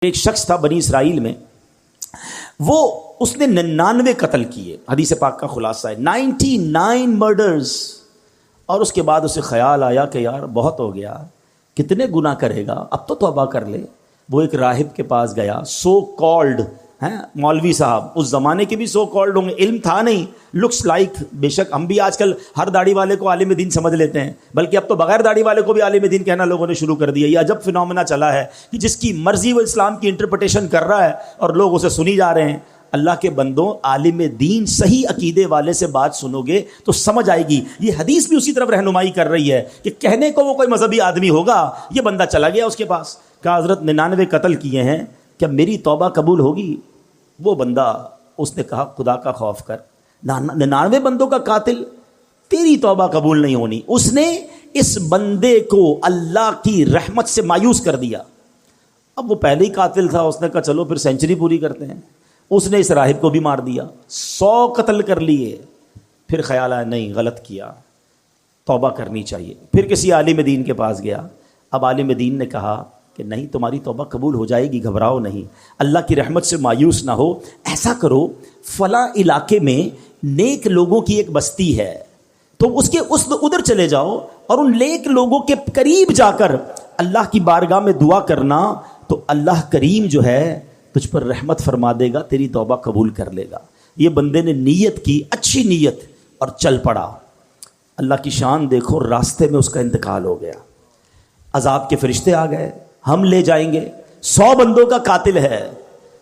ایک شخص تھا بنی اسرائیل میں، وہ اس نے 99 قتل کیے، حدیث پاک کا خلاصہ ہے 99 مرڈرز، اور اس کے بعد اسے خیال آیا کہ یار بہت ہو گیا، کتنے گناہ کرے گا، اب تو توبہ کر لے۔ وہ ایک راہب کے پاس گیا، سو کالڈ ہیں مولوی صاحب، اس زمانے کے بھی سو کالڈ ہوں گے، علم تھا نہیں، لکس لائک، بے شک ہم بھی آج کل ہر داڑھی والے کو عالم دین سمجھ لیتے ہیں، بلکہ اب تو بغیر داڑھی والے کو بھی عالم دین کہنا لوگوں نے شروع کر دیا۔ یہ عجب فنومنا چلا ہے کہ جس کی مرضی وہ اسلام کی انٹرپریٹیشن کر رہا ہے اور لوگ اسے سنی جا رہے ہیں۔ اللہ کے بندوں، عالم دین صحیح عقیدے والے سے بات سنو گے تو سمجھ آئے گی۔ یہ حدیث بھی اسی طرف رہنمائی کر رہی ہے کہ کہنے کو وہ کوئی مذہبی آدمی ہوگا، یہ بندہ چلا گیا اس کے پاس، کہا حضرت 99 قتل کیے ہیں، کیا میری توبہ قبول ہوگی؟ وہ بندہ، اس نے کہا خدا کا خوف کر، 99 بندوں کا قاتل، تیری توبہ قبول نہیں ہونی۔ اس نے اس بندے کو اللہ کی رحمت سے مایوس کر دیا۔ اب وہ پہلے ہی قاتل تھا، اس نے کہا چلو پھر سینچری پوری کرتے ہیں۔ اس نے اس راہب کو بھی مار دیا، 100 قتل کر لیے۔ پھر خیال آیا نہیں، غلط کیا، توبہ کرنی چاہیے۔ پھر کسی عالم دین کے پاس گیا، اب عالم دین نے کہا کہ نہیں، تمہاری توبہ قبول ہو جائے گی، گھبراؤ نہیں، اللہ کی رحمت سے مایوس نہ ہو، ایسا کرو فلاں علاقے میں نیک لوگوں کی ایک بستی ہے، تو اس ادھر چلے جاؤ اور ان نیک لوگوں کے قریب جا کر اللہ کی بارگاہ میں دعا کرنا، تو اللہ کریم جو ہے تجھ پر رحمت فرما دے گا، تیری توبہ قبول کر لے گا۔ یہ بندے نے نیت کی، اچھی نیت، اور چل پڑا۔ اللہ کی شان دیکھو، راستے میں اس کا انتقال ہو گیا، عذاب کے فرشتے آ گئے، ہم لے جائیں گے، 100 بندوں کا قاتل ہے،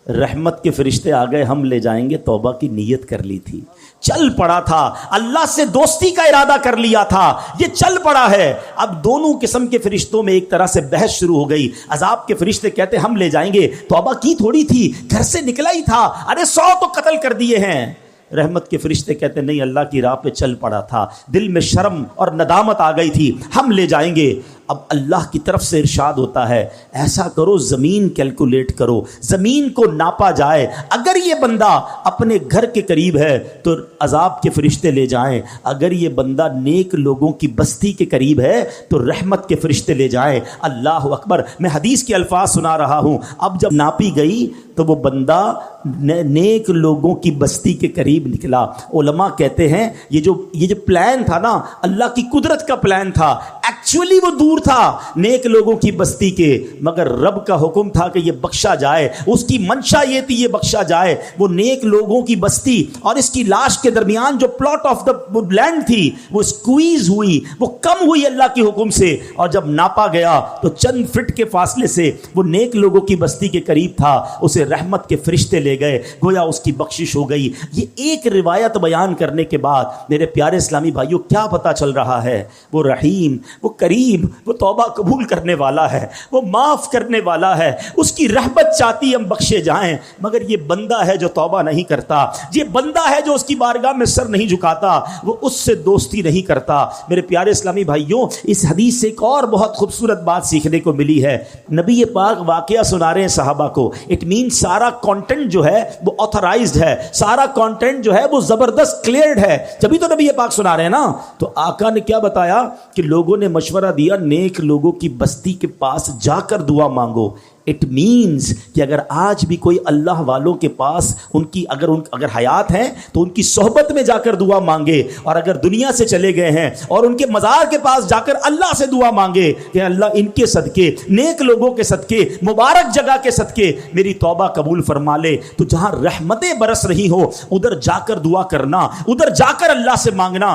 رحمت کے فرشتے آ گئے، ہم لے جائیں گے، توبہ کی نیت کر لی تھی، چل پڑا تھا، اللہ سے دوستی کا ارادہ کر لیا تھا، یہ چل پڑا ہے۔ اب دونوں قسم کے فرشتوں میں ایک طرح سے بحث شروع ہو گئی۔ عذاب کے فرشتے کہتے ہم لے جائیں گے، توبہ کی تھوڑی تھی، گھر سے نکلا ہی تھا، ارے 100 تو قتل کر دیے ہیں۔ رحمت کے فرشتے کہتے نہیں، اللہ کی راہ پہ چل پڑا تھا، دل میں شرم اور ندامت آ گئی تھی، ہم لے جائیں گے۔ اب اللہ کی طرف سے ارشاد ہوتا ہے ایسا کرو، زمین کیلکولیٹ کرو، زمین کو ناپا جائے، اگر یہ بندہ اپنے گھر کے قریب ہے تو عذاب کے فرشتے لے جائیں، اگر یہ بندہ نیک لوگوں کی بستی کے قریب ہے تو رحمت کے فرشتے لے جائیں۔ اللہ اکبر، میں حدیث کے الفاظ سنا رہا ہوں۔ اب جب ناپی گئی تو وہ بندہ نیک لوگوں کی بستی کے قریب نکلا۔ علماء کہتے ہیں یہ جو پلان تھا نا، اللہ کی قدرت کا پلان تھا، ایکچولی وہ دور تھا نیک لوگوں کی بستی کے، مگر رب کا حکم تھا کہ یہ بخشا جائے، اس کی منشا یہ تھی یہ بخشا جائے۔ وہ نیک لوگوں کی بستی اور اس کی لاش کے درمیان جو پلاٹ آف دا لینڈ تھی وہ اسکویز ہوئی، وہ کم ہوئی اللہ کے حکم سے، اور جب ناپا گیا تو چند فٹ کے فاصلے سے وہ نیک لوگوں کی بستی کے قریب تھا، اسے رحمت کے فرشتے لے گئے، گویا اس کی بخشش ہو گئی۔ یہ ایک روایت بیان کرنے کے بعد میرے پیارے اسلامی بھائیوں کیا پتہ چل رہا ہے؟ وہ رحیم، وہ کریم، وہ توبہ قبول کرنے والا ہے، وہ معاف کرنے والا ہے، اس کی رحمت چاہتی ہم بخشے جائیں، مگر یہ بندہ ہے جو توبہ نہیں کرتا، یہ بندہ ہے جو اس کی بارگاہ میں سر نہیں جھکاتا، وہ اس سے دوستی نہیں کرتا۔ میرے پیارے اسلامی بھائیوں، اس حدیث سے ایک اور بہت خوبصورت بات سیکھنے کو ملی ہے۔ نبی پاک واقعہ سنا رہے ہیں صحابہ کو، اٹ مین سارا کانٹینٹ جو ہے وہ آتھرائزڈ ہے، سارا کانٹینٹ جو ہے وہ زبردست کلیئرڈ ہے، جبھی تو نبی پاک سنا رہے ہیں نا۔ تو آقا نے کیا بتایا کہ لوگوں نے مشورہ دیا نیک لوگوں کی بستی کے پاس جا کر دعا مانگو۔ اٹ مینز کہ اگر آج بھی کوئی اللہ والوں کے پاس اگر حیات ہیں تو ان کی صحبت میں جا کر دعا مانگے، اور اگر دنیا سے چلے گئے ہیں اور ان کے مزار کے پاس جا کر اللہ سے دعا مانگے کہ اللہ ان کے صدقے، نیک لوگوں کے صدقے، مبارک جگہ کے صدقے میری توبہ قبول فرما لے۔ تو جہاں رحمتیں برس رہی ہو ادھر جا کر دعا کرنا، ادھر جا کر اللہ سے مانگنا۔